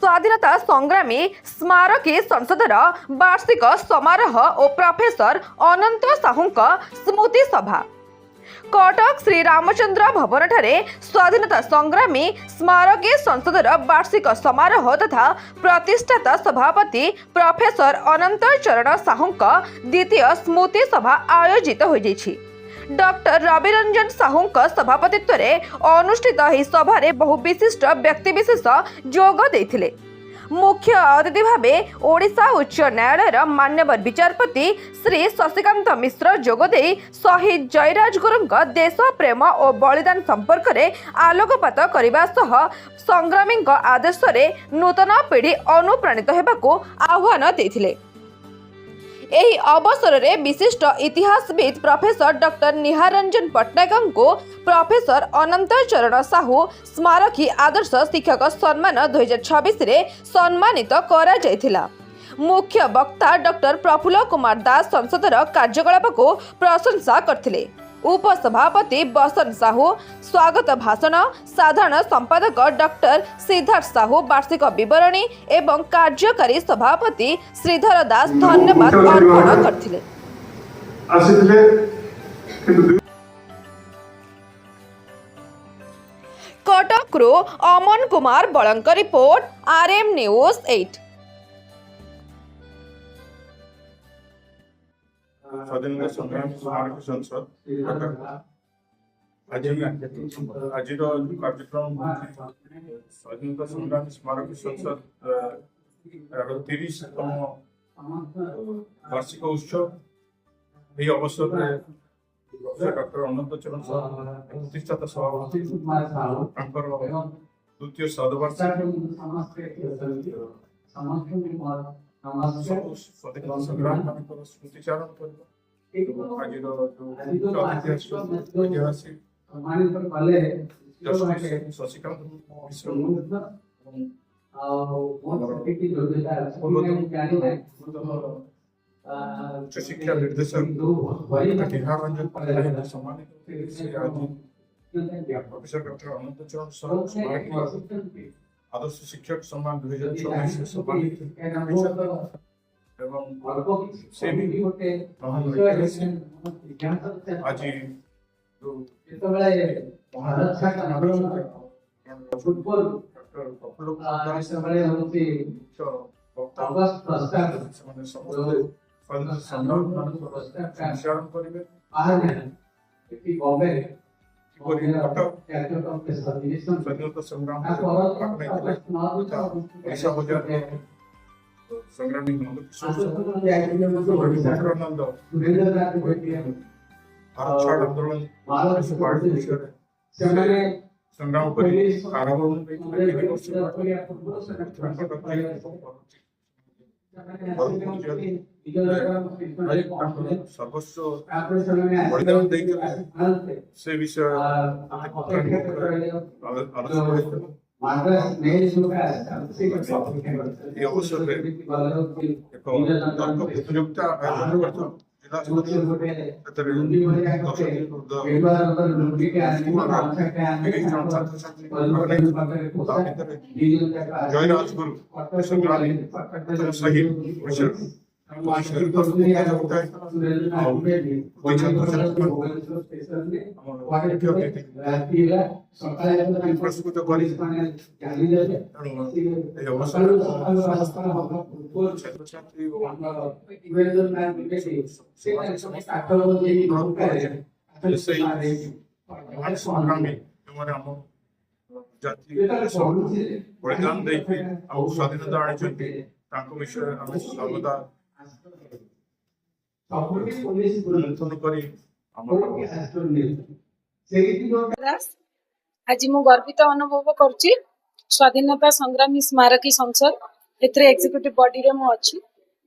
स्वाधीनता संग्रामी स्मारकी संसदर वार्षिक समारोह और प्रोफेसर अनंत साहूंक स्मृति सभा कटक श्री रामचंद्र भवन ठारे स्वाधीनता संग्रामी स्मारकी संसदर वार्षिक समारोह तथा प्रतिष्ठाता सभापति प्रोफेसर अनंत चरण साहूंक द्वितीय स्मृति सभा आयोजित हो जाइछि। डॉक्टर रविरंजन साहूंक सभापतित्व में अनुष्ठित यह सभारे बहु विशिष्ट व्यक्तिविशेष जोग देथिले। मुख्य अतिथि भावे ओडिशा उच्च न्यायालय मान्यवर विचारपति श्री शशिकांत मिश्र जोगदे शहीद जयराज गुरुंक देश प्रेम और बलिदान संपर्क में आलोकपात करने सह संग्रामी आदर्श नूतन पीढ़ी अनुप्राणित होगाकू आह्वान देथिले। एही अवसर में विशिष्ट इतिहासविद प्रोफेसर डॉक्टर निहाररंजन पट्टनायक को प्रोफेसर अनंत चरण साहू स्मारकी आदर्श शिक्षक सम्मान 2026 रे सम्मानित करा जायथिला। मुख्य वक्ता डॉक्टर प्रफुल्ल कुमार दास संसदर कार्यकलाप को प्रशंसा करथिले। उपसभापति बसंत साहू स्वागत भाषण, साधारण संपादक डॉक्टर सिद्धार्थ साहू वार्षिक विवरणी एवं कार्यकारी सभापति श्रीधर दास धन्यवाद अर्पण करथिले। कटकरू Aman Kumar बळंक report RM news 8। स्वाधीनता संग्राम स्मारक संसद आज कार्यक्रम स्वाधीनता संग्राम स्मारक संसद 30तम वार्षिक उत्सव यह अवसर में डॉक्टर अनंत चरण प्रतिष्ठाता सभापति द्वितीय स्वाधीनता संग्राम स्मृतिचारण शशिकांत उच्च शिक्षा निर्देशक निहाररंजन पट्टनायक सम्मानित प्रोफेसर डॉक्टर अनंत चरण साहू आदर्श शिक्षक सम्मान 2024 सम्मानित एवं आज फुटबॉल डॉक्टर प्रफुल्ल स्वाधीनता संग्राम संग्रामी भारत छाड़ आंदोलन संग्राम सर्वस्व बलिदान से विषय अवसर प्रतियोगिता जयराज गुरु संग्रामी शहीद प्रस्तुत बलिदान स्वाधीनता आनी विषय सर्वदा आज मु गर्वित अनुभव करुच्ची स्वाधीनता संग्रामी स्मारकी संसद एक्जिक्यूटिव बॉडी रे मु अच्छी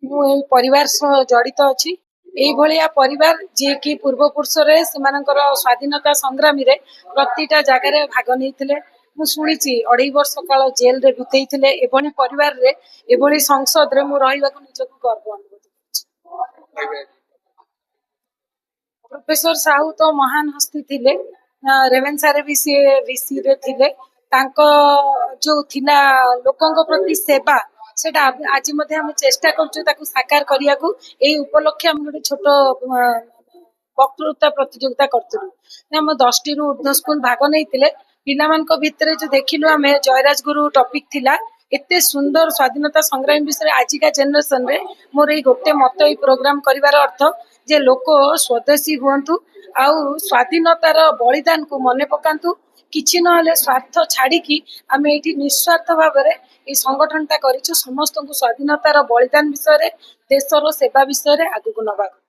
मु परिवार सह जड़ित अच्छी यही परिवार जी की पूर्व पुरुष स्वाधीनता संग्रामी रे प्रतिटा जगार भाग नहीं मु शुणी 2.5 वर्ष काल जेल रे बिताई परिवार रे एभली संसद रे मु रहिबाकु निजकु गर्व अनुभव। प्रोफेसर साहू तो महान हस्ती थिले, रेवेन्सा रे भी सी वीसी रे थिले, ତାଙ୍କ ଯୋଉ ଥିଲା ଲୋକଙ୍କ ପ୍ରତି ସେବା ସେଟା ଆଜି ମଧ୍ୟ ଆମେ ଚେଷ୍ଟା କରୁଛୁ ତାକୁ ସାକାର କରିବାକୁ। ଏଇ ଉପଲକ୍ଷେ ଆମେ ଗୋଟେ ଛୋଟ ବକ୍ତୃତା ପ୍ରତିଯୋଗିତା କରିଥିଲୁ। ଆମ 10ଟିରୁ ଉର୍ଦ୍ଧ୍ୱ ସ୍କୁଲ ଭାଗ ନେଇଥିଲେ। ପିଲାମାନଙ୍କ ଭିତରେ ଯୋଉ ଦେଖିଲୁ ଆମେ ଜୟରାଜ ଗୁରୁ ଟପିକ ଥିଲା। ଏତେ ସୁନ୍ଦର ସ୍ୱାଧୀନତା ସଂଗ୍ରାମୀ ବିଷୟରେ ଆଜିକା ଜେନେରେସନ ରେ ମୋର ଏଇ ଗୋଟେ ମତ ଏଇ ପ୍ରୋଗ୍ରାମ କରିବାର ଅର୍ଥ ଯେ ଲୋକ ସ୍ୱଦେଶୀ ହୁଅନ୍ତୁ ଆଉ ସ୍ୱାଧୀନତାର ବଳିଦାନକୁ ମନେ ପକାନ୍ତୁ। କିଛି ନହେଲେ ସ୍ୱାର୍ଥ ଛାଡିକି ଆମେ ଏଇଠି ନିଃସ୍ୱାର୍ଥ ଭାବରେ ଏଇ ସଂଗଠନଟା କରିଛୁ ସମସ୍ତଙ୍କୁ ସ୍ୱାଧୀନତାର ବଳିଦାନ ବିଷୟରେ ଦେଶର ସେବା ବିଷୟରେ ଆଗକୁ ନବାକୁ।